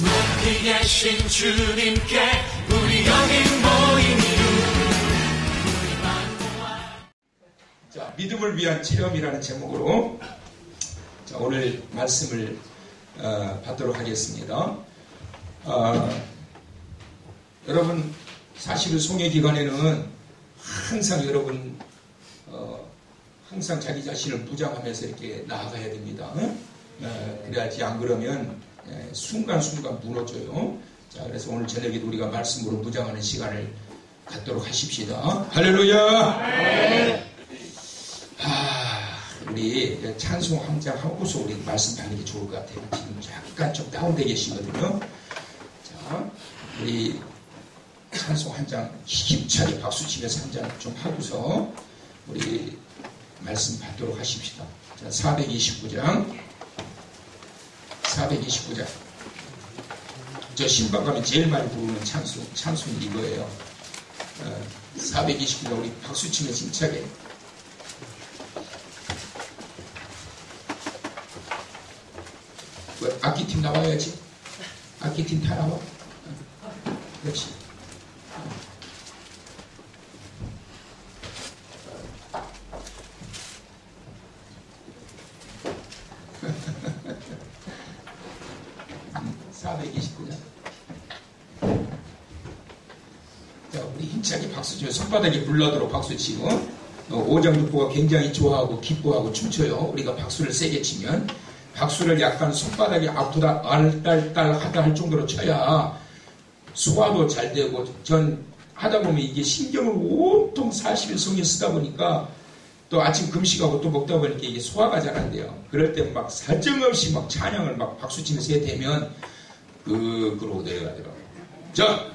높이 계신 주님께 우리 여기 모이니. 자, 믿음을 위한 체험이라는 제목으로 자, 오늘 말씀을 받도록 하겠습니다. 여러분, 사실은 송해 기간에는 항상 여러분 항상 자기 자신을 무장하면서 이렇게 나아가야 됩니다. 그래야지 안 그러면 순간순간 무너져요. 자, 그래서 오늘 저녁에도 우리가 말씀으로 무장하는 시간을 갖도록 하십시다. 할렐루야! 네. 우리 찬송 한 장 하고서 우리 말씀 받는 게 좋을 것 같아요. 지금 약간 좀 다운되어 계시거든요. 자, 우리 찬송 한 장 힘차게 박수 치면서 한 장 좀 하고서 우리 말씀 받도록 하십시다. 자, 429장. 저 신방 가면 제일 많이 부르는 찬송이 이거예요. 429장 우리 박수 치면서 힘차게. 악기팀 나와야지. 악기팀 다 나와. 그렇지. 자, 우리 힘차게 박수 치며 손바닥에 불나도록 박수 치고 오장육부가 굉장히 좋아하고 기뻐하고 춤춰요. 우리가 박수를 세게 치면 박수를 약간 손바닥이 아프다 알딸딸하다 할 정도로 쳐야 소화도 잘 되고 전 하다 보면 이게 신경을 온통 40일 성에 쓰다 보니까 또 아침 금식하고 또 먹다 보니까 이게 소화가 잘 안 돼요. 그럴 때 막 살정없이 막 찬양을 막 박수 치면서 해야 되면 그러고 내려가더라고요. 자,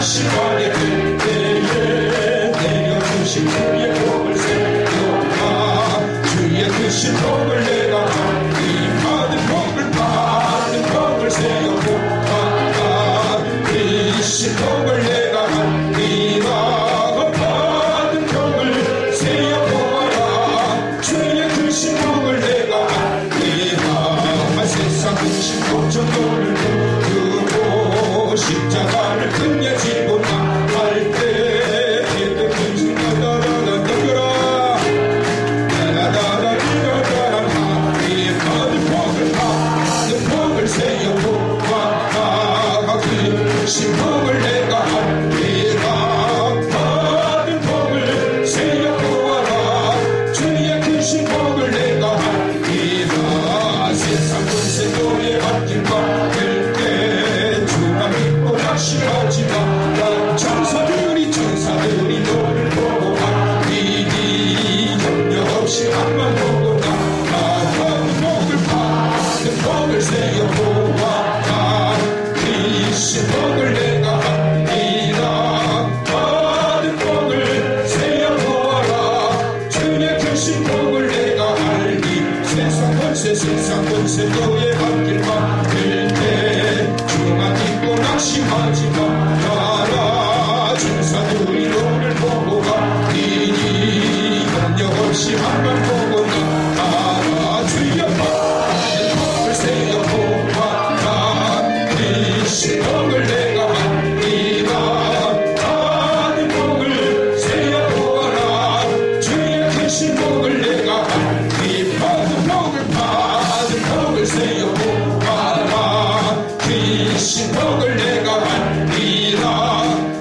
시간이 될 때에 내려주신 주의 복을 세워가 주의 크신 복을 내가 이 받은 복을 세워가 크신 복을 내가 받으라 받은 복을 세워보아라 주의 크신 복을 내가 받으라 세상 크신 복 정도를 두고 십자가를 끝내지고 나갈 때 예배 근심 나다라다 떠들어 나다라다라다라 하나님 받은 복을 세워보아라 크신 복을 내가 받으라 받은 복을 세워보아라 주의 크신 복을 내가 받으라 세상 권세도에 맡길 받을 때 주가 믿고 낙심하지 마라 천사들이 너를 보고 가리니 염려 없이 앞만 보고 받은 복을 세워보아라 크신 복을 내가 받으라 받은 복을 세워보아라 주의 크신 복을 내가 알니 세상 권세 너의 앞길 막힐 때 주가 믿고 낙심하지 말아라 천사들이 너를 보고 가리니 염려 없이 앞만 보고 나가라 주여 받은 복을 세워보아라 크신 복을 내가 받으라 받은 복을 세워보아라 주의 크신 복을 내가 받은 복을 세워보아라 크신 복을 내가 받으라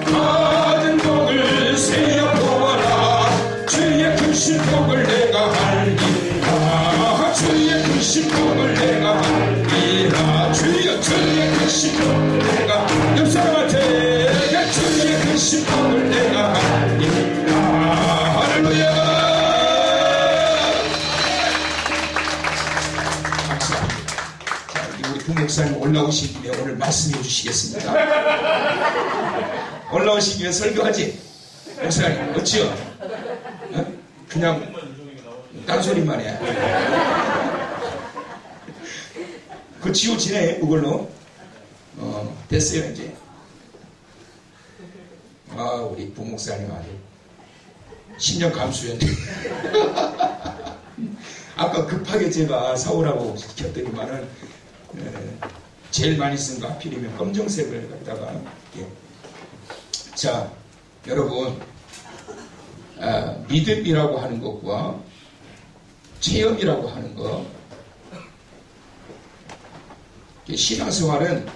받은 복을 세워보아라 주의 크신 복을 내가 알리라 주의 크신 복을 내가 알리라 주의 크신 복을 내가 옆 사람한테 주의 크신 복을 내가 알리라 할렐루야. 우리 부목사님 올라오신 김에 오늘 말씀해 주시겠습니다. 올라오신 김에 설교하지? 목사님 어찌요? 그냥 딴소리만 해. 그 지워지네 그걸로. 됐어요, 이제. 우리 부목사님 아들. 10년 감수했네. 아까 급하게 제가 사오라고 시켰더니만은, 제일 많이 쓴 거 하필이면 검정색을 갖다가, 자, 여러분, 믿음이라고 하는 것과 체험이라고 하는 것, 신앙생활은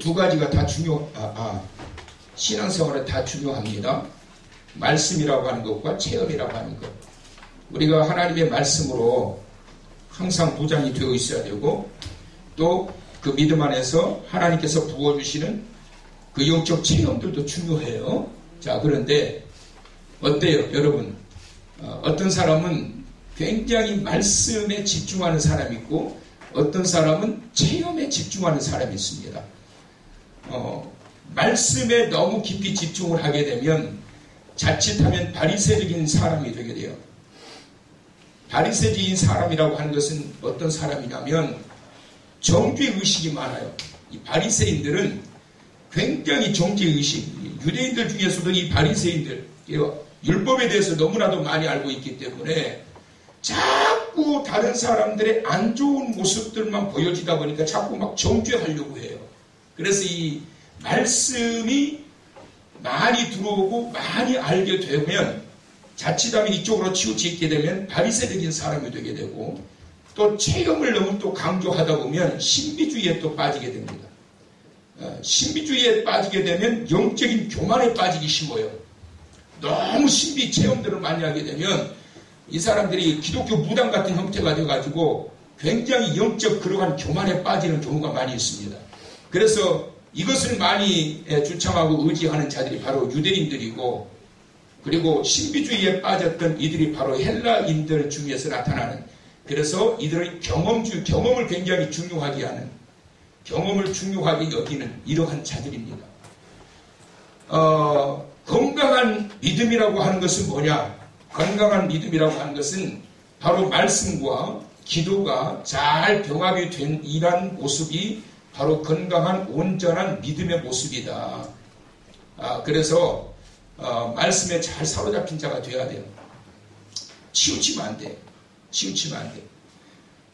두 가지가 다 신앙생활은 다 중요합니다. 말씀이라고 하는 것과 체험이라고 하는 것. 우리가 하나님의 말씀으로 항상 보장이 되어 있어야 되고, 또 그 믿음 안에서 하나님께서 부어주시는 그 영적 체험들도 중요해요. 자, 그런데 어때요, 여러분? 어떤 사람은 굉장히 말씀에 집중하는 사람이 있고, 어떤 사람은 체험에 집중하는 사람이 있습니다. 말씀에 너무 깊이 집중을 하게 되면 자칫하면 바리새적인 사람이 되게 돼요. 바리새적인 사람이라고 하는 것은 어떤 사람이냐면 정죄의식이 많아요. 이 바리새인들은 굉장히 정죄의식, 유대인들 중에서도 이 바리새인들, 율법에 대해서 너무나도 많이 알고 있기 때문에 자꾸 다른 사람들의 안 좋은 모습들만 보여지다 보니까 자꾸 막 정죄하려고 해요. 그래서 이 말씀이 많이 들어오고 많이 알게 되면 자칫하면 이쪽으로 치우치게 되면 바리새적인 사람이 되게 되고, 또 체험을 너무 또 강조하다 보면 신비주의에 또 빠지게 됩니다. 신비주의에 빠지게 되면 영적인 교만에 빠지기 쉬워요. 너무 신비 체험들을 많이 하게 되면 이 사람들이 기독교 무당 같은 형태가 되어가지고 굉장히 영적 그러한 교만에 빠지는 경우가 많이 있습니다. 그래서 이것을 많이 주창하고 의지하는 자들이 바로 유대인들이고, 그리고 신비주의에 빠졌던 이들이 바로 헬라인들 중에서 나타나는, 그래서 이들은 경험을 굉장히 중요하게 하는, 경험을 중요하게 여기는 이러한 자들입니다. 건강한 믿음이라고 하는 것은 뭐냐? 건강한 믿음이라고 하는 것은 바로 말씀과 기도가 잘 병합이 된 이러한 모습이 바로 건강한 온전한 믿음의 모습이다. 그래서 말씀에 잘 사로잡힌 자가 되어야 돼요. 치우치면 안 돼. 치우치면 안 돼.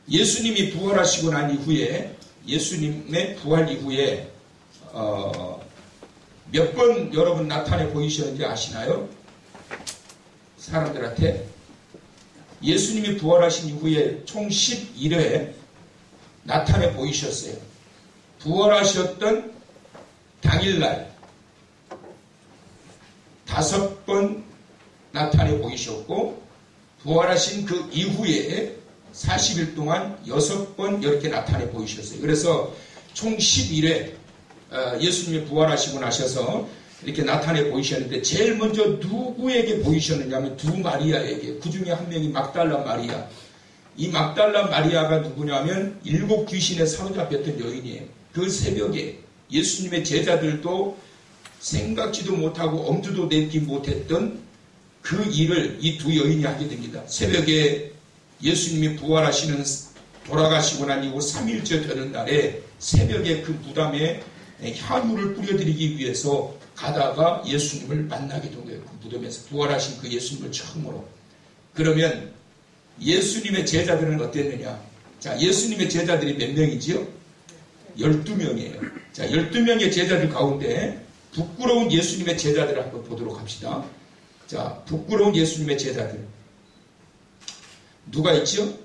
예수님이 부활하시고 난 이후에, 예수님의 부활 이후에 몇 번 여러분 나타내 보이셨는지 아시나요? 사람들한테. 예수님이 부활하신 이후에 총 11회 나타내 보이셨어요. 부활하셨던 당일날 5번 나타내 보이셨고, 부활하신 그 이후에 40일 동안 6번 이렇게 나타내 보이셨어요. 그래서 총 11회 예수님이 부활하시고 나셔서 이렇게 나타내 보이셨는데, 제일 먼저 누구에게 보이셨느냐 하면 두 마리아에게. 그 중에 한 명이 막달라 마리아. 이 막달라 마리아가 누구냐면 7 귀신에 사로잡혔던 여인이에요. 그 새벽에 예수님의 제자들도 생각지도 못하고 엄두도 내지 못했던 그 일을 이 두 여인이 하게 됩니다. 새벽에 예수님이 부활하시는, 돌아가시고 난 이후 3일째 되는 날에 새벽에 그 무덤에 향유를 뿌려드리기 위해서 가다가 예수님을 만나게 된 거예요. 그 무덤에서 부활하신 그 예수님을 처음으로. 그러면 예수님의 제자들은 어땠느냐? 자, 예수님의 제자들이 몇 명이지요? 12명이에요. 자, 12명의 제자들 가운데 부끄러운 예수님의 제자들을 한번 보도록 합시다. 자, 부끄러운 예수님의 제자들. 누가 있죠?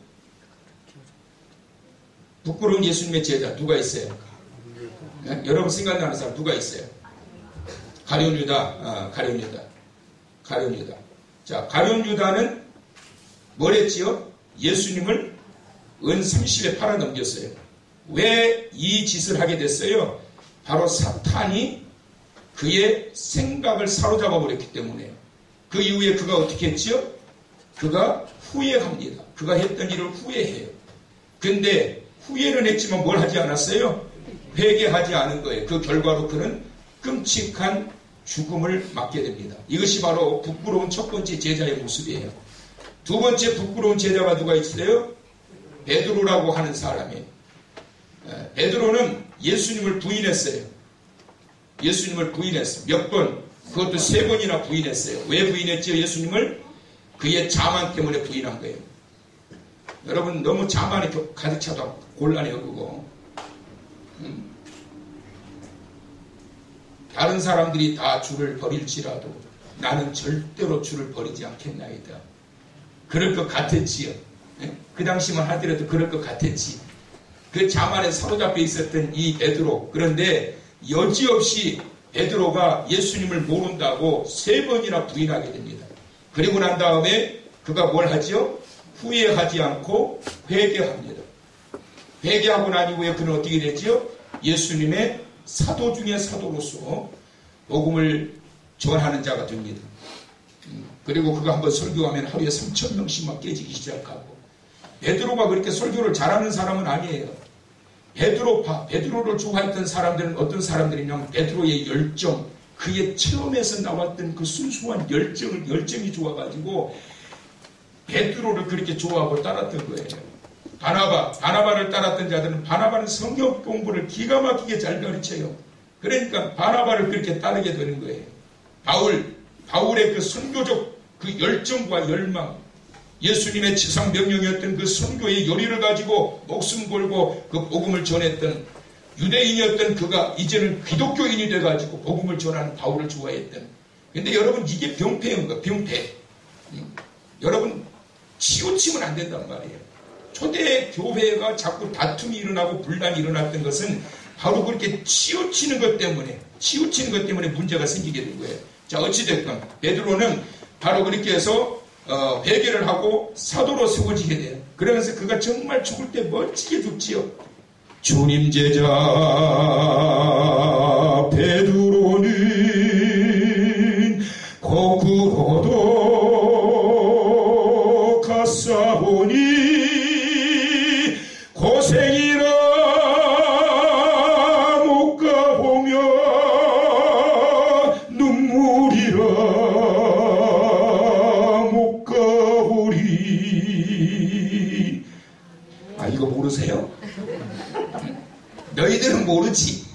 부끄러운 예수님의 제자 누가 있어요? 네? 여러분 생각나는 사람 누가 있어요? 가룟 유다. 가룟 유다. 자, 가룟 유다는 뭘 했지요? 예수님을 은 30에 팔아넘겼어요. 왜 이 짓을 하게 됐어요? 바로 사탄이 그의 생각을 사로잡아 버렸기 때문에. 그 이후에 그가 어떻게 했지요? 그가 후회합니다. 그가 했던 일을 후회해요. 근데 후회는 했지만 뭘 하지 않았어요? 회개하지 않은 거예요. 그 결과로 그는 끔찍한 죽음을 맞게 됩니다. 이것이 바로 부끄러운 첫 번째 제자의 모습이에요. 두 번째 부끄러운 제자가 누가 있어요? 베드로라고 하는 사람이에요. 베드로는 예수님을 부인했어요. 예수님을 부인했어요. 몇 번, 그것도 3번이나 부인했어요. 왜 부인했죠? 예수님을? 그의 자만 때문에 부인한 거예요. 여러분 너무 자만이 가득 차도 곤란해요. 그거. 다른 사람들이 다 주를 버릴지라도 나는 절대로 주를 버리지 않겠나이다. 그럴 것 같았지요. 그 당시만 하더라도 그럴 것 같았지. 그 자만에 사로잡혀 있었던 이 베드로. 그런데 여지없이 베드로가 예수님을 모른다고 3번이나 부인하게 됩니다. 그리고 난 다음에 그가 뭘 하지요? 후회하지 않고 회개합니다. 회개하고 난 이후에 그는 어떻게 되지요? 예수님의 사도 중에 사도로서 복음을 전하는 자가 됩니다. 그리고 그가 한번 설교하면 하루에 3,000명씩만 깨지기 시작하고. 베드로가 그렇게 설교를 잘하는 사람은 아니에요. 베드로를 좋아했던 사람들은 어떤 사람들이냐면 베드로의 열정, 그의 체험에서 나왔던 그 순수한 열정이 좋아가지고 베드로를 그렇게 좋아하고 따랐던 거예요. 바나바를 따랐던 자들은 바나바는 성경 공부를 기가 막히게 잘 가르쳐요. 그러니까 바나바를 그렇게 따르게 되는 거예요. 바울의 그 선교적 그 열정과 열망, 예수님의 지상 명령이었던 그 선교의 열의를 가지고 목숨 걸고 그 복음을 전했던 유대인이었던 그가 이제는 기독교인이 돼가지고 복음을 전하는 바울을 좋아했던. 근데 여러분 이게 병폐인 거예요. 병폐. 여러분 치우치면 안 된단 말이에요. 초대 교회가 자꾸 다툼이 일어나고 분란이 일어났던 것은 바로 그렇게 치우치는 것 때문에 문제가 생기게 된 거예요. 자, 어찌됐건 베드로는 바로 그렇게 해서 회개를 하고 사도로 세워지게 돼요. 그러면서 그가 정말 죽을 때 멋지게 죽지요. 주님 제자 베드로는 거꾸로도 갔사오니 고생이라 못 가보며 눈물이라 못 가보리. 아, 이거 모르세요? 너희들은 모르지.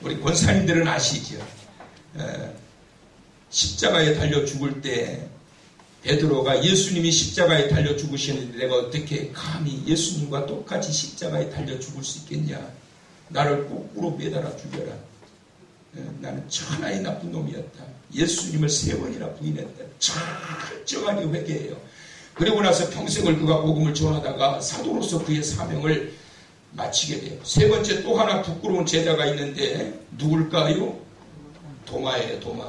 우리 권사님들은 아시죠. 십자가에 달려 죽을 때 베드로가 예수님이 십자가에 달려 죽으시는데 내가 어떻게 감히 예수님과 똑같이 십자가에 달려 죽을 수 있겠냐. 나를 거꾸로 매달아 죽여라. 나는 천하의 나쁜 놈이었다. 예수님을 3번이나 부인했다. 철저하게 회개해요. 그리고 나서 평생을 그가 복음을 전하다가 사도로서 그의 사명을 마치게 돼요. 3번째 또 하나 부끄러운 제자가 있는데 누굴까요? 도마예요. 도마.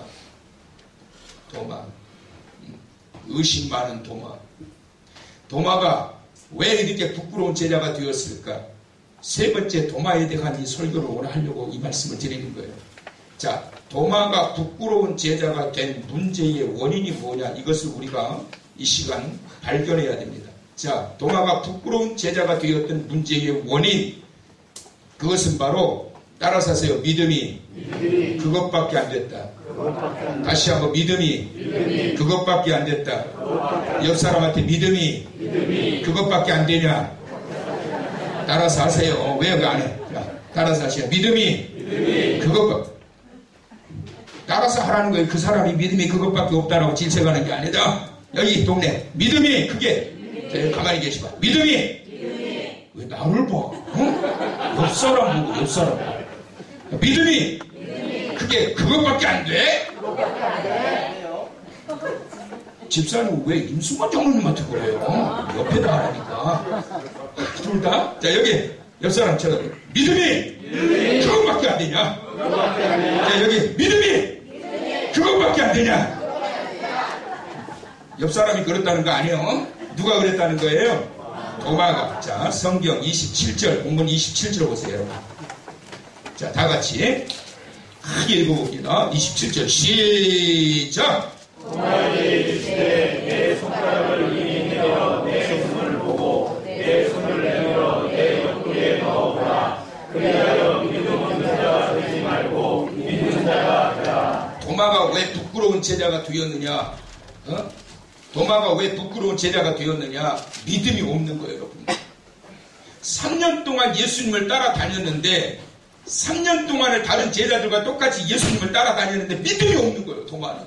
의심 많은 도마. 도마가 왜 이렇게 부끄러운 제자가 되었을까? 3번째 도마에 대한 이 설교를 오늘 하려고 이 말씀을 드리는 거예요. 자, 도마가 부끄러운 제자가 된 문제의 원인이 뭐냐? 이것을 우리가 이 시간 발견해야 됩니다. 자, 도마가 부끄러운 제자가 되었던 문제의 원인, 그것은 바로 따라서 하세요. 믿음이 그것밖에 안 됐다. 다시 한번 믿음이 그것밖에 안 됐다. 옆 사람한테 믿음이 그것밖에 안 되냐? 따라서 하세요. 왜 안 해? 따라서 하세요. 믿음이 그것밖에. 따라서 하라는 거예요. 그 사람이 믿음이 그것밖에 없다라고 질책하는 게 아니다. 여기 동네 믿음이 그게. 자, 가만히 계시봐. 믿음이 왜 나를 봐? 옆 사람 보고 옆 사람. 믿음이 그게 그것밖에 안 돼? 집사는 왜 임수만 장로님한테 그래요? 옆에다 하라니까. 둘 다? 자, 여기 옆 사람처럼 믿음이 그것밖에 안 되냐? 자, 여기 믿음이 그것밖에 안 되냐? 옆 사람이 그랬다는 거 아니에요? 누가 그랬다는 거예요? 도마가. 자, 성경 27절, 본문 27절 보세요, 여러분. 자, 다 같이 크게 읽어봅니다. 27절 시작. 도마에게 이르시되 내 손가락을 이리 내어 내 손을 보고 내 손을 내밀어 내 옆구리에 넣어보라. 그리하여 믿음 없는 자가 되지 말고 믿는 자가 되라. 도마가 왜 부끄러운 제자가 되었느냐? 도마가 왜 부끄러운 제자가 되었느냐? 믿음이 없는 거예요, 여러분. 3년 동안 예수님을 따라다녔는데 3년 동안을 다른 제자들과 똑같이 예수님을 따라다녔는데 믿음이 없는 거예요. 도마는.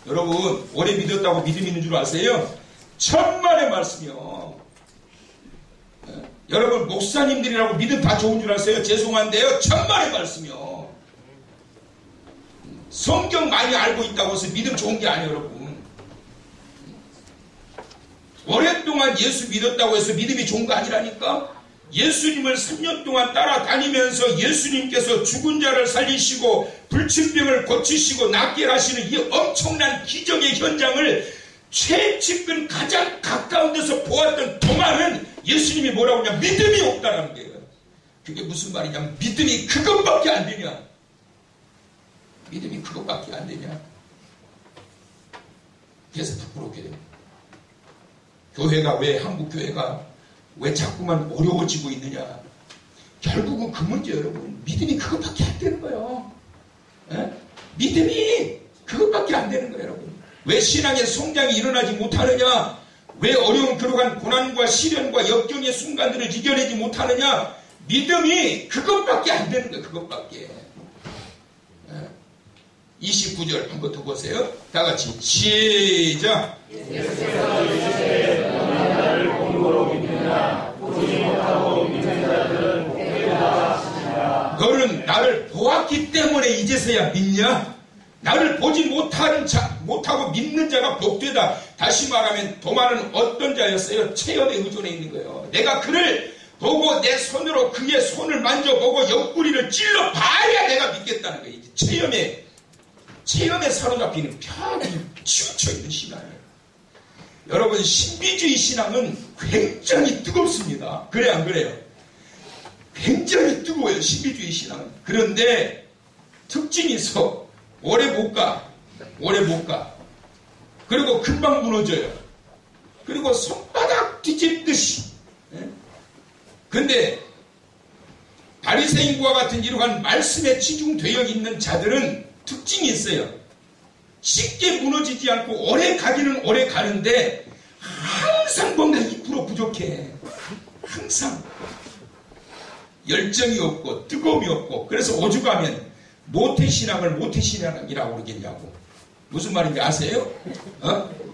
여러분 오래 믿었다고 믿음이 있는 줄 아세요? 천만의 말씀이요. 여러분 목사님들이라고 믿음 다 좋은 줄 아세요? 죄송한데요. 천만의 말씀이요. 성경 많이 알고 있다고 해서 믿음 좋은 게 아니에요. 여러분 오랫동안 예수 믿었다고 해서 믿음이 좋은 거 아니라니까. 예수님을 3년 동안 따라다니면서 예수님께서 죽은 자를 살리시고 불치병을 고치시고 낫게 하시는 이 엄청난 기적의 현장을 최측근 가장 가까운 데서 보았던 도마는 예수님이 뭐라고 하냐, 믿음이 없다라는 거예요. 그게 무슨 말이냐면 믿음이 그것밖에 안 되냐. 믿음이 그것밖에 안 되냐. 그래서 부끄럽게 됩니다. 교회가 왜, 한국 교회가 왜 자꾸만 어려워지고 있느냐. 결국은 그 문제, 여러분. 믿음이 그것밖에 안 되는 거예요. 에? 믿음이 그것밖에 안 되는 거예요, 여러분. 왜 신앙의 성장이 일어나지 못하느냐? 왜 어려운 그러한 고난과 시련과 역경의 순간들을 이겨내지 못하느냐? 믿음이 그것밖에 안 되는 거예요, 그것밖에. 29절 한번 더 보세요. 다 같이 시작. 예수께서 이르시되 너는 나를 본고로 믿느냐 보지 못하고 믿는 자들은 복되다 하시니라. 너는 나를 보았기 때문에 이제서야 믿냐? 나를 보지 못하고 믿는 자가 복되다. 다시 말하면 도마는 어떤 자였어요? 체험에 의존해 있는 거예요. 내가 그를 보고 내 손으로 그의 손을 만져보고 옆구리를 찔러 봐야 내가 믿겠다는 거예요. 체험에 사로잡히는 벽이 치우쳐있는 신앙이에요. 여러분 신비주의 신앙은 굉장히 뜨겁습니다. 그래 안 그래요? 굉장히 뜨거워요. 신비주의 신앙은. 그런데 특징이 있어. 오래 못 가. 그리고 금방 무너져요. 그리고 손바닥 뒤집듯이. 근데 바리새인과 같은 이러한 말씀에 치중되어 있는 자들은 특징이 있어요. 쉽게 무너지지 않고 오래 가기는 오래 가는데 항상 뭔가 2% 부족해. 항상 열정이 없고 뜨거움이 없고. 그래서 오죽하면 모태신앙을 모태신앙이라고 그러겠냐고. 무슨 말인지 아세요?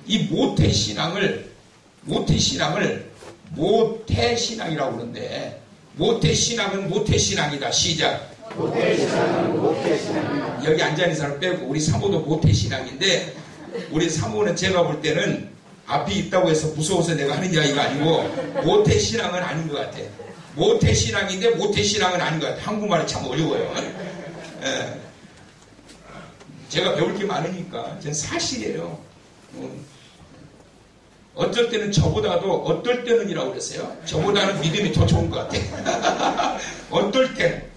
이 모태신앙을 모태신앙이라고 그러는데 모태신앙은 모태신앙이다. 시작. 모태신앙은 모태신앙이다. 여기 앉아있는 사람 빼고 우리 사모도 모태신앙인데 우리 사모는 제가 볼 때는 앞이 있다고 해서 무서워서 내가 하는 이야기가 아니고 모태신앙은 아닌 것 같아. 모태신앙인데 모태신앙은 아닌 것 같아. 한국말이 참 어려워요. 제가 배울 게 많으니까 전 사실이에요. 어떨 때는 저보다도 어떨 때는이라고 그랬어요. 저보다는 믿음이 더 좋은 것 같아. 어떨 때는.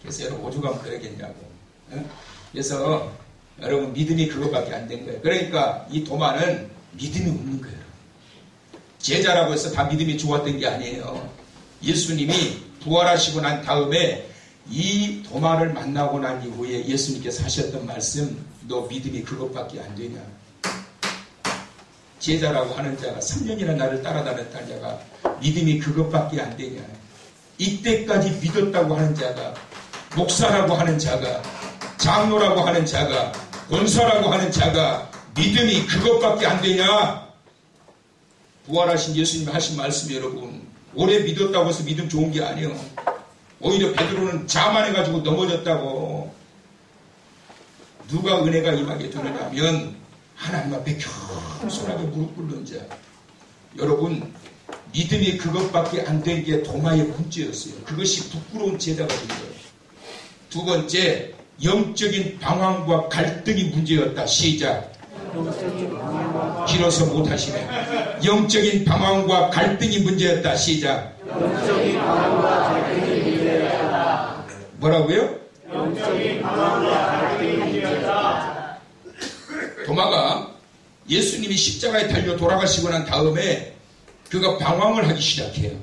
그래서 여러분 오죽하면 그러겠냐고. 그래서 여러분 믿음이 그것밖에 안 된 거예요. 그러니까 이 도마는 믿음이 없는 거예요. 제자라고 해서 다 믿음이 좋았던 게 아니에요. 예수님이 부활하시고 난 다음에 이 도마를 만나고 난 이후에 예수님께서 하셨던 말씀, 너 믿음이 그것밖에 안 되냐. 제자라고 하는 자가 3년이나 나를 따라다녔다는 자가 믿음이 그것밖에 안 되냐. 이때까지 믿었다고 하는 자가, 목사라고 하는 자가, 장로라고 하는 자가, 권사라고 하는 자가 믿음이 그것밖에 안 되냐. 부활하신 예수님이 하신 말씀이 여러분 오래 믿었다고 해서 믿음 좋은 게 아니에요. 오히려 베드로는 자만해가지고 넘어졌다고. 누가 은혜가 임하게 되느냐면 하나님 앞에 겸손하게 무릎 꿇는 자. 여러분 믿음이 그것밖에 안 된 게 도마의 문제였어요. 그것이 부끄러운 제자가 된 거예요. 두 번째, 영적인 방황과 갈등이 문제였다. 시작. 길어서 못하시네. 영적인 방황과 갈등이 문제였다. 시작. 영적인 방황과 갈등이 문제였다. 뭐라고요? 영적인 방황과 갈등이 문제였다. 도마가 예수님이 십자가에 달려 돌아가시고 난 다음에 그가 방황을 하기 시작해요.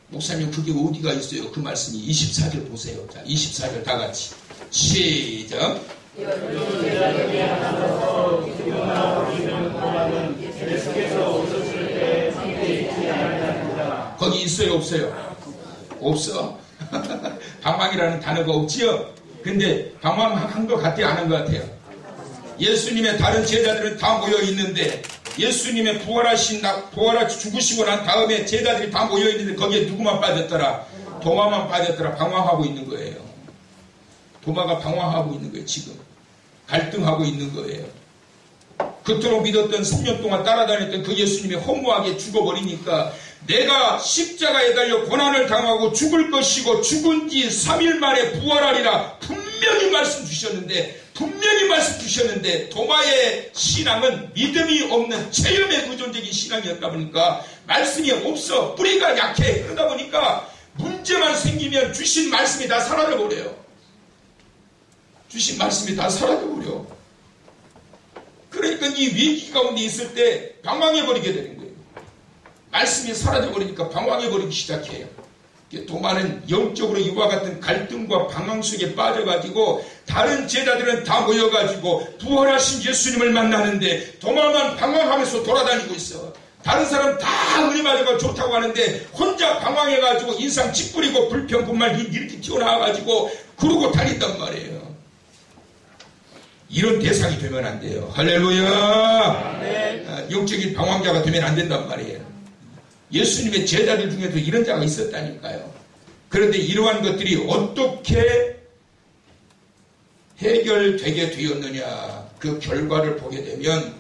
목사님 그게 어디가 있어요? 그 말씀이 24절 보세요. 자, 24절 다 같이 시작. 제자들이 앉아서 기도하고 있는 도마는 예수께서 오셨을 때 함께 있지 않았습니다. 여기 있어요, 없어요? 없어. 방황이라는 단어가 없지요? 근데 방황한 것 같아요, 안 한 것 같아요? 예수님의 다른 제자들은 다 모여 있는데, 예수님의 죽으시고 난 다음에 제자들이 다 모여 있는데, 거기에 누구만 빠졌더라? 도마만 빠졌더라. 방황하고 있는 거예요. 도마가 방황하고 있는 거예요, 지금. 갈등하고 있는 거예요. 그토록 믿었던 3년 동안 따라다녔던 그 예수님이 허무하게 죽어버리니까 내가 십자가에 달려 고난을 당하고 죽을 것이고 죽은 지 3일 만에 부활하리라 분명히 말씀 주셨는데 도마의 신앙은 믿음이 없는 체험의 의존적인 신앙이었다 보니까 말씀이 없어. 뿌리가 약해. 그러다 보니까 문제만 생기면 주신 말씀이 다 사라져버려요. 주신 말씀이 다 사라져버려. 그러니까 이 위기 가운데 있을 때 방황해버리게 되는 거예요. 말씀이 사라져버리니까 방황해버리기 시작해요. 도마는 영적으로 이와 같은 갈등과 방황 속에 빠져가지고 다른 제자들은 다 모여가지고 부활하신 예수님을 만나는데 도마만 방황하면서 돌아다니고 있어. 다른 사람 다 은혜 받아가 좋다고 하는데 혼자 방황해가지고 인상 찌푸리고 불평분말 이렇게 튀어나와가지고 그러고 다닌단 말이에요. 이런 대상이 되면 안 돼요. 할렐루야. 영적인 방황자가 되면 안 된단 말이에요. 예수님의 제자들 중에도 이런 자가 있었다니까요. 그런데 이러한 것들이 어떻게 해결되게 되었느냐, 그 결과를 보게 되면,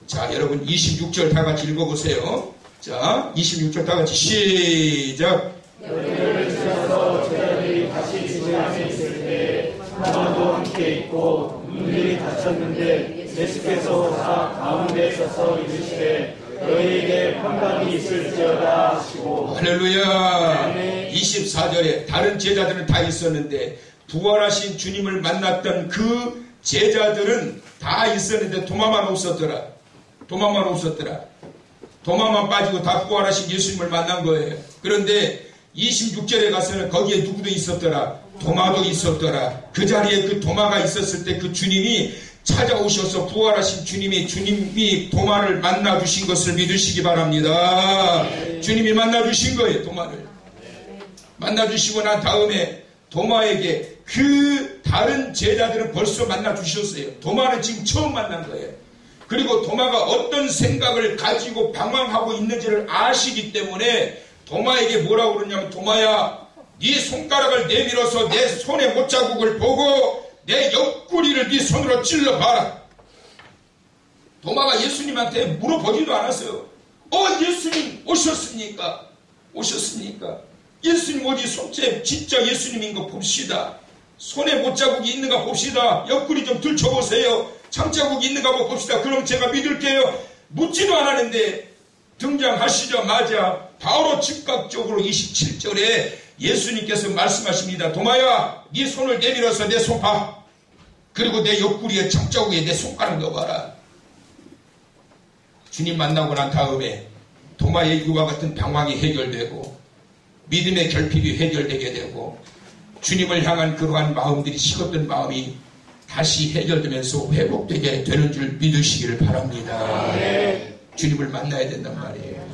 자, 여러분 26절 다 같이 읽어보세요. 자, 26절 다 같이 시작. 열매를 지어서 제자들이 다시 집에 안에 있을 때 하나도 함께 있고 문들이 닫혔는데 예수께서 다 가운데 서서 이르시되 너희에게 평강이 있을지어다 하시고. 할렐루야. 24절에 다른 제자들은 다 있었는데 부활하신 주님을 만났던 그 제자들은 다 있었는데 도마만 없었더라. 도마만 빠지고 다 부활하신 예수님을 만난 거예요. 그런데 26절에 가서는 거기에 누구도 있었더라. 도마도 있었더라. 그 자리에 그 도마가 있었을 때 그 주님이 찾아오셔서 부활하신 주님이 도마를 만나주신 것을 믿으시기 바랍니다. 주님이 만나주신 거예요. 도마를 만나주시고 난 다음에 도마에게 그 다른 제자들은 벌써 만나주셨어요. 도마는 지금 처음 만난 거예요. 그리고 도마가 어떤 생각을 가지고 방황하고 있는지를 아시기 때문에 도마에게 뭐라고 그러냐면, 도마야, 네 손가락을 내밀어서 내 손의 못자국을 보고 내 옆구리를 네 손으로 찔러봐라. 도마가 예수님한테 물어보지도 않았어요. 예수님 오셨습니까? 예수님 어디 손째 진짜 예수님인 거 봅시다. 손에 못자국이 있는가 봅시다. 옆구리 좀 들춰보세요. 창자국이 있는가 봅시다. 그럼 제가 믿을게요. 묻지도 않았는데 등장하시자마자 바로 즉각적으로 27절에 예수님께서 말씀하십니다. 도마야, 네 손을 내밀어서 내 손 봐. 그리고 내 옆구리에 창자국에 내 손가락 넣어봐라. 주님 만나고 난 다음에 도마의 이와 같은 방황이 해결되고 믿음의 결핍이 해결되게 되고 주님을 향한 그러한 마음들이 식었던 마음이 다시 해결되면서 회복되게 되는 줄 믿으시기를 바랍니다. 주님을 만나야 된단 말이에요.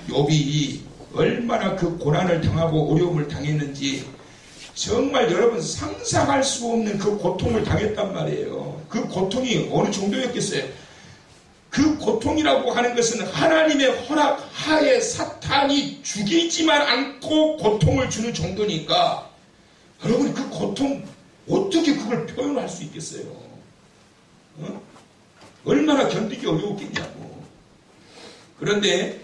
욥이 얼마나 그 고난을 당하고 어려움을 당했는지 정말 여러분 상상할 수 없는 그 고통을 당했단 말이에요. 그 고통이 어느 정도였겠어요? 그 고통이라고 하는 것은 하나님의 허락 하에 사탄이 죽이지만 않고 고통을 주는 정도니까 여러분 그 고통 어떻게 그걸 표현할 수 있겠어요? 얼마나 견디기 어려웠겠냐고. 그런데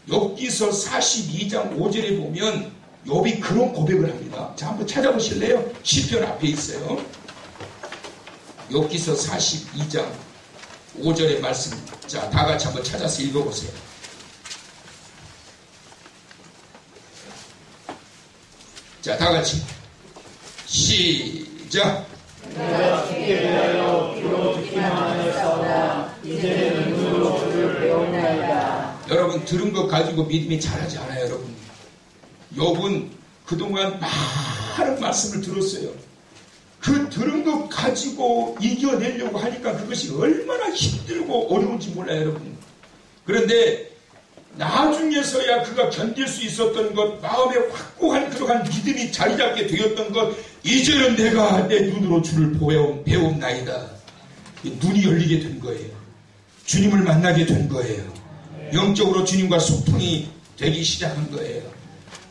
욥기서 42장 5절에 보면 욥이 그런 고백을 합니다. 자, 한번 찾아보실래요? 시편 앞에 있어요. 욥기서 42장 5절의 말씀. 자, 다 같이 한번 찾아서 읽어보세요. 자, 다 같이 시작. 내가 주께 대하여 귀로 듣기만 하였사오나 이제는 눈으로 주를 배웠나이다. 여러분 들은 것 가지고 믿음이 자라지 않아요. 여러분 욥은 그동안 많은 말씀을 들었어요. 그 들은 것 가지고 이겨내려고 하니까 그것이 얼마나 힘들고 어려운지 몰라요. 여러분. 그런데 나중에서야 그가 견딜 수 있었던 것, 마음에 확고한 그러한 믿음이 자리 잡게 되었던 것, 이제는 내가 내 눈으로 주를 배움나이다. 눈이 열리게 된 거예요. 주님을 만나게 된 거예요. 영적으로 주님과 소통이 되기 시작한 거예요.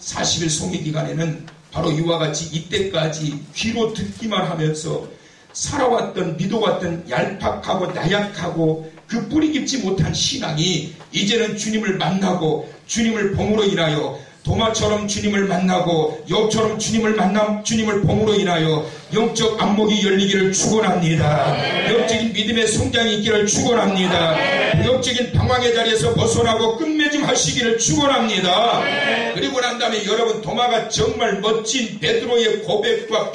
40일 송해 기간에는 바로 이와 같이 이때까지 귀로 듣기만 하면서 살아왔던, 믿어왔던 얄팍하고 나약하고 그 뿌리 깊지 못한 신앙이 이제는 주님을 만나고 주님을 봄으로 인하여 도마처럼 주님을 만나고 욥처럼 주님을 봄으로 인하여 영적 안목이 열리기를 축원합니다. 영적인 믿음의 성장이 있기를 축원합니다. 영적인 방황의 자리에서 벗어나고 끝맺음 하시기를 축원합니다. 그리고 난 다음에 여러분, 도마가 정말 멋진 베드로의 고백과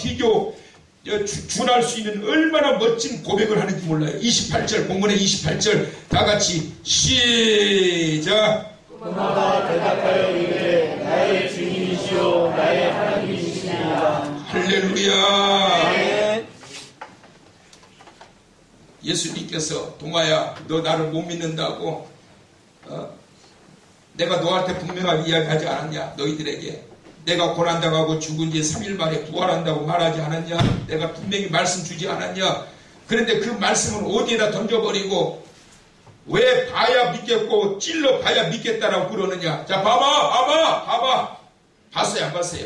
준할 수 있는 얼마나 멋진 고백을 하는지 몰라요. 28절, 본문의 28절 다 같이 시작. 도마가 대답하여 이르되 나의 주님이시오 나의 하나님이시니이다. 할렐루야. 예수님께서 도마야, 너 나를 못 믿는다고 내가 너한테 분명하게 이야기하지 않았냐? 너희들에게 내가 고난당하고 죽은 지 3일 만에 부활한다고 말하지 않았냐? 내가 분명히 말씀 주지 않았냐? 그런데 그 말씀을 어디에다 던져버리고 왜 봐야 믿겠고 찔러 봐야 믿겠다라고 그러느냐? 자, 봐봐. 봤어요, 안 봤어요?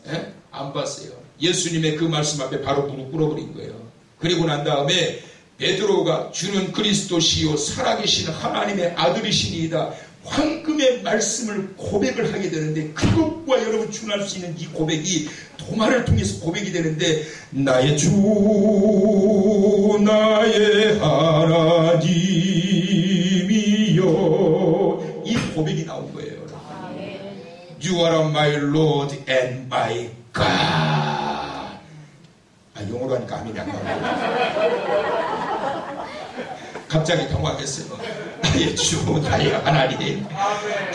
예? 안 봤어요. 예수님의 그 말씀 앞에 바로 무릎 꿇어버린 거예요. 그리고 난 다음에 베드로가 주는 그리스도시요 살아계신 하나님의 아들이시니이다. 황금의 말씀을 고백을 하게 되는데, 그것과 여러분 준할 수 있는 이 고백이 도마를 통해서 고백이 되는데, 나의 주 나의 하나님이여, 이 고백이 나온 거예요. You are my Lord and my God. 영어로 하니까 아멘이 안 나와요. 갑자기 당황했어요. 나의 주, 나의 하나님.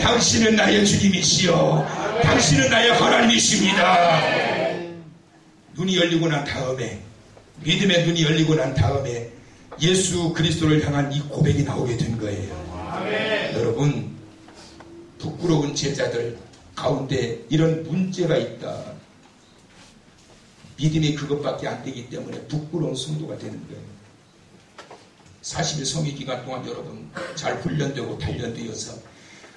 당신은 나의 주님이시여. 당신은 나의 하나님이십니다. 눈이 열리고 난 다음에, 믿음의 눈이 열리고 난 다음에 예수 그리스도를 향한 이 고백이 나오게 된 거예요. 여러분, 부끄러운 제자들 가운데 이런 문제가 있다. 믿음이 그것밖에 안 되기 때문에 부끄러운 성도가 되는 거예요. 40일 성회 기간 동안 여러분 잘 훈련되고 단련되어서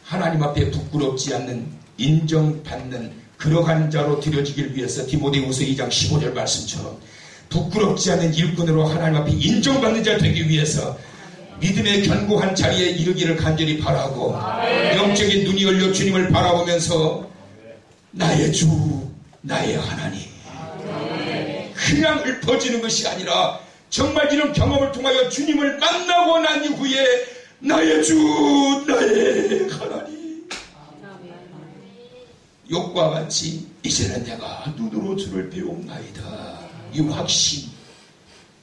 하나님 앞에 부끄럽지 않는, 인정받는 그러한 자로 드려지길 위해서 디모데후서 2장 15절 말씀처럼 부끄럽지 않는 일꾼으로 하나님 앞에 인정받는 자 되기 위해서 믿음의 견고한 자리에 이르기를 간절히 바라고, 영적인 눈이 열려 주님을 바라보면서 나의 주, 나의 하나님, 그냥 읊어지는 것이 아니라 정말 이런 경험을 통하여 주님을 만나고 난 이후에 나의 주, 나의 하나님, 욥과 같이 이제는 내가 눈으로 주를 배움나이다. 이 확신,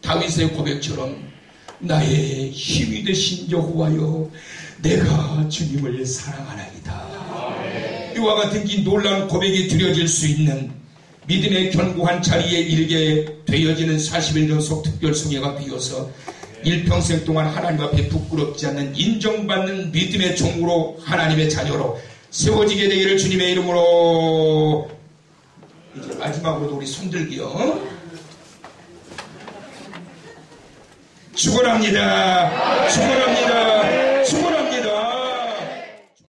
다윗의 고백처럼 나의 힘이 되신 여호와여, 내가 주님을 사랑하나이다. 이와 같은 이 놀라운 고백이 드려질 수 있는 믿음의 견고한 자리에 이르게 되어지는 40일 연속 특별 성회가 되어서 일평생 동안 하나님 앞에 부끄럽지 않는, 인정받는 믿음의 종으로, 하나님의 자녀로 세워지게 되기를 주님의 이름으로. 이제 마지막으로도 우리 손들기요. 축원합니다. 축원합니다.